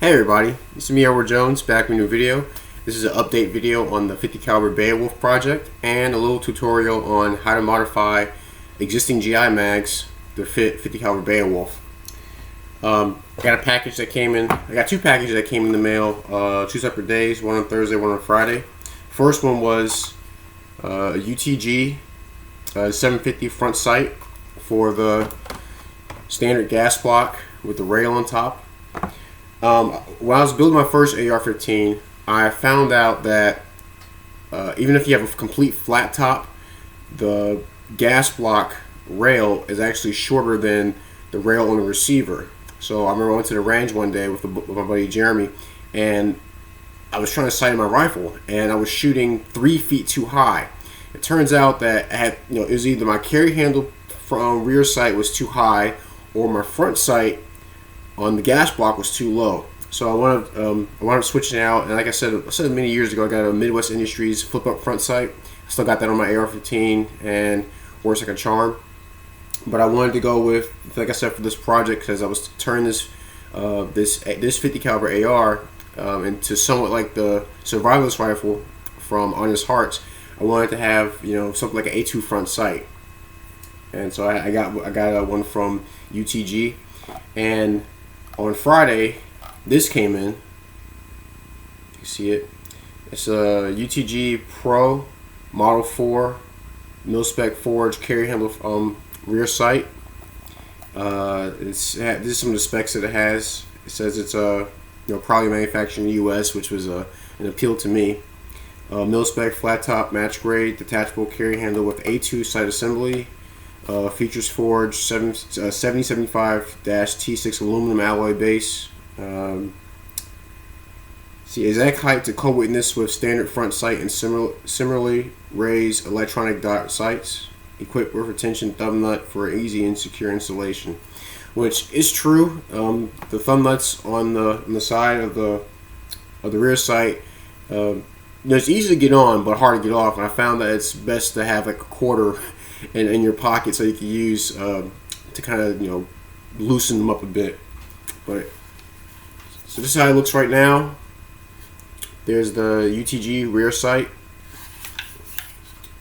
Hey everybody, it's me, Edward Jones, back with a new video. This is an update video on the 50 caliber Beowulf project and a little tutorial on how to modify existing GI mags to fit 50 caliber Beowulf. I got a package that came in. I got two packages that came in the mail, 2 separate days, one on Thursday, one on Friday. First one was a UTG 750 front sight for the standard gas block with the rail on top. When I was building my first AR-15, I found out that even if you have a complete flat top, the gas block rail is actually shorter than the rail on the receiver. So I remember I went to the range one day with my buddy Jeremy, and I was trying to sight my rifle, and I was shooting 3 feet too high. It turns out that I had, it was either my carry handle from rear sight was too high, or my front sight on the gas block was too low. So I wanted to switch it out, and like I said many years ago, I got a Midwest Industries flip up front sight. I still got that on my AR-15 and works like a charm. But I wanted to go with, like I said, for this project, because I was turning this 50 caliber AR into somewhat like the survivalist rifle from Honest Hearts. I wanted to have something like an A2 front sight, and so I got one from UTG. And on Friday, this came in. You see it? It's a UTG Pro Model 4 mil-spec forged carry handle rear sight. This is some of the specs that it has. It says it's probably manufactured in the U.S., which was an appeal to me. Mil-spec flat top match grade detachable carry handle with A2 sight assembly. Features forged 7075-T6 aluminum alloy base. See exact height to co-witness with standard front sight and similarly raised electronic dot sights. Equipped with retention thumb nut for easy and secure installation, which is true. The thumb nuts on the side of the rear sight, it's easy to get on but hard to get off. And I found that it's best to have like a quarter in your pocket so you can use to kind of loosen them up a bit. But so this is how it looks right now. There's the UTG rear sight,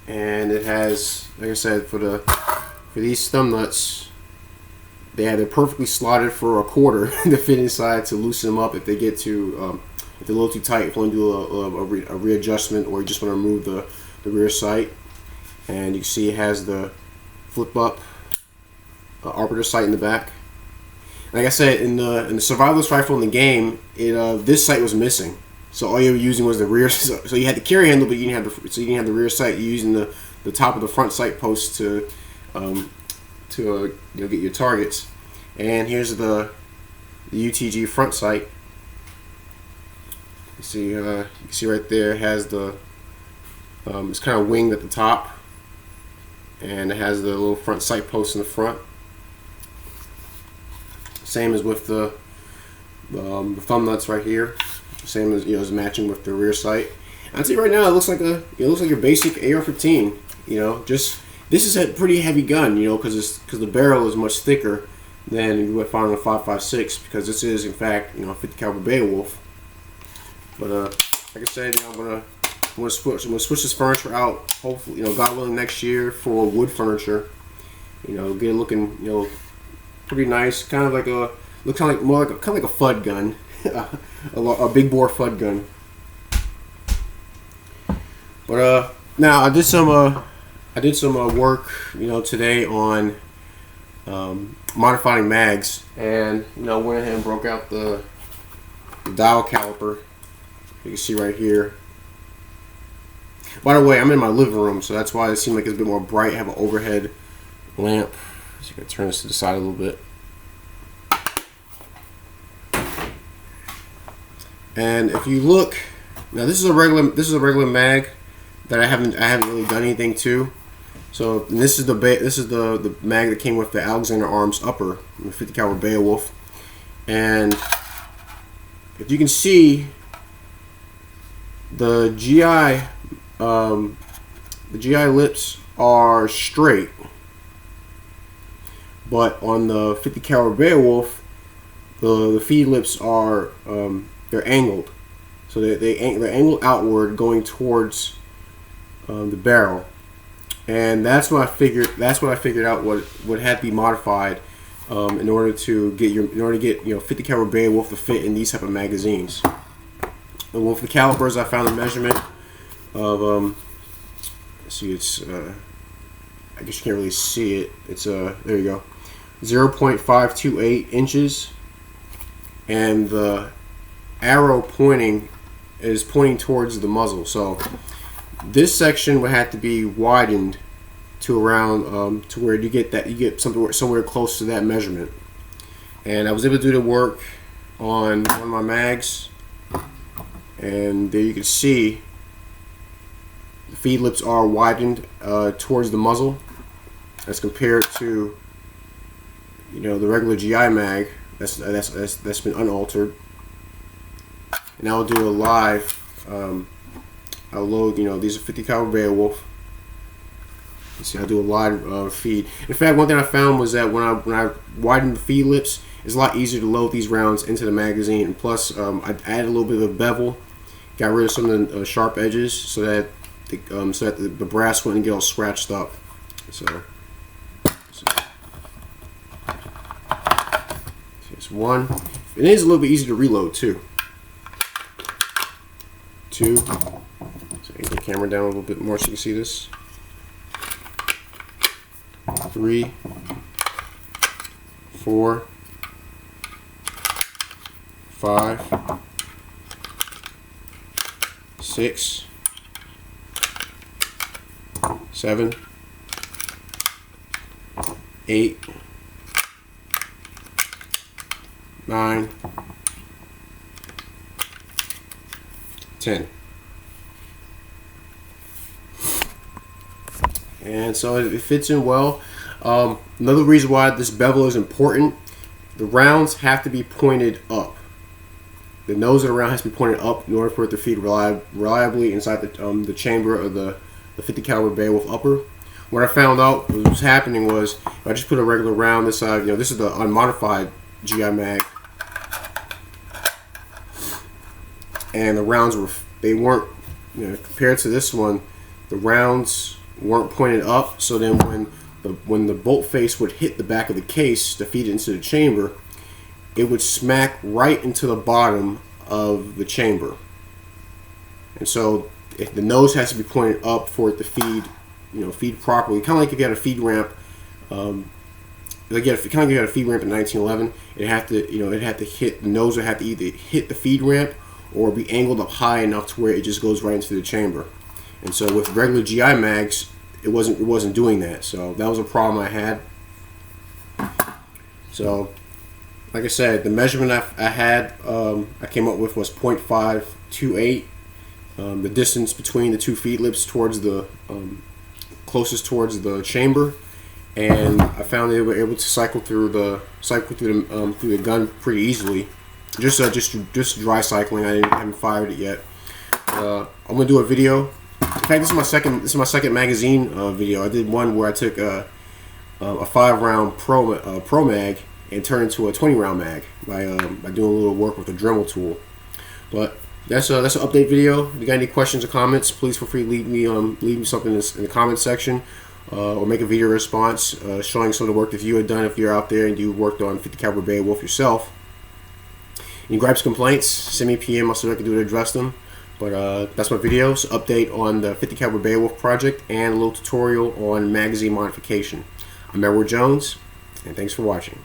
and it has, like I said, for these thumb nuts, they're perfectly slotted for a quarter to fit inside to loosen them up if they get too if they're a little too tight. If you want to do a readjustment, or you just want to remove the rear sight. And you can see it has the flip up arbiter sight in the back. Like I said, in the survivalist rifle in the game, this sight was missing. So all you were using was the rear. So you had the carry handle, but you didn't have the rear sight. You're using the top of the front sight post to get your targets. And here's the UTG front sight. You can see right there, it has the it's kind of winged at the top, and it has the little front sight post in the front. Same as with the thumb nuts right here. Same as is matching with the rear sight. I'd say right now it looks like your basic AR-15. Just this is a pretty heavy gun. Because the barrel is much thicker than you would find on a 5.56. Because this is in fact 50 caliber Beowulf. But like I said, I'm gonna switch this furniture out. Hopefully, God willing, next year for wood furniture. Get it looking pretty nice. Kind of like a more like a FUD gun. A big bore FUD gun. But now I did some work today on modifying mags, and went ahead and broke out the dial caliper. You can see right here. By the way, I'm in my living room, so that's why it seems like it's a bit more bright. I have an overhead lamp, so you can turn this to the side a little bit. And if you look, now this is a regular mag that I haven't really done anything to. So this is the mag that came with the Alexander Arms upper, the 50 caliber Beowulf. And if you can see, the GI lips are straight, but on the 50 caliber Beowulf, the feed lips are they're angled, so they're angled outward, going towards the barrel, and that's what I figured. That's what I figured out what had to be modified in order to get 50 caliber Beowulf to fit in these type of magazines. And with the calipers, I found a measurement of let's see, it's I guess you can't really see it. It's there you go, 0.528 inches, and the arrow is pointing towards the muzzle. So this section would have to be widened to around to where you get somewhere close to that measurement. And I was able to do the work on one of my mags, and there you can see the feed lips are widened towards the muzzle as compared to the regular GI mag that's been unaltered. And I'll do a live. I'll load. These are 50 caliber Beowulf. You see, I'll do a live feed. In fact, one thing I found was that when I widened the feed lips, it's a lot easier to load these rounds into the magazine. And plus, I added a little bit of bevel, got rid of some of the sharp edges, so that the brass wouldn't get all scratched up. So here's one. It is a little bit easier to reload too. Two. So get the camera down a little bit more so you can see this. 3, 4, 5, 6, 7, 8, 9, 10. And so it fits in well. Another reason why this bevel is important: the rounds have to be pointed up. The nose of the round has to be pointed up in order for it to feed reliably inside the chamber of the 50 caliber Beowulf upper. What I found out was happening was, if I just put a regular round this side, this is the unmodified GI mag, and the rounds weren't compared to this one, the rounds weren't pointed up. So then when the bolt face would hit the back of the case to feed it into the chamber, it would smack right into the bottom of the chamber. And so if the nose has to be pointed up for it to feed properly, kind of like if you had a feed ramp, kind of like you had a feed ramp in 1911, it had to hit the nose would have to either hit the feed ramp or be angled up high enough to where it just goes right into the chamber. And so with regular GI mags, it wasn't doing that. So that was a problem I had. So like I said, the measurement I came up with was 0.528. The distance between the two feed lips towards the closest towards the chamber, and I found they were able to cycle through the gun pretty easily. Just dry cycling. I haven't fired it yet. I'm gonna do a video. In fact, this is my second magazine video. I did one where I took a 5-round pro mag and turned into a 20-round mag by doing a little work with a Dremel tool. But that's an update video. If you got any questions or comments, please feel free to leave me something in the comment section, or make a video response showing some of the work that you had done if you're out there and you worked on 50 caliber Beowulf yourself. Any gripes, complaints, send me a PM. I'll see what I can do to address them. But that's my video. So update on the 50 caliber Beowulf project and a little tutorial on magazine modification. I'm Edward Jones, and thanks for watching.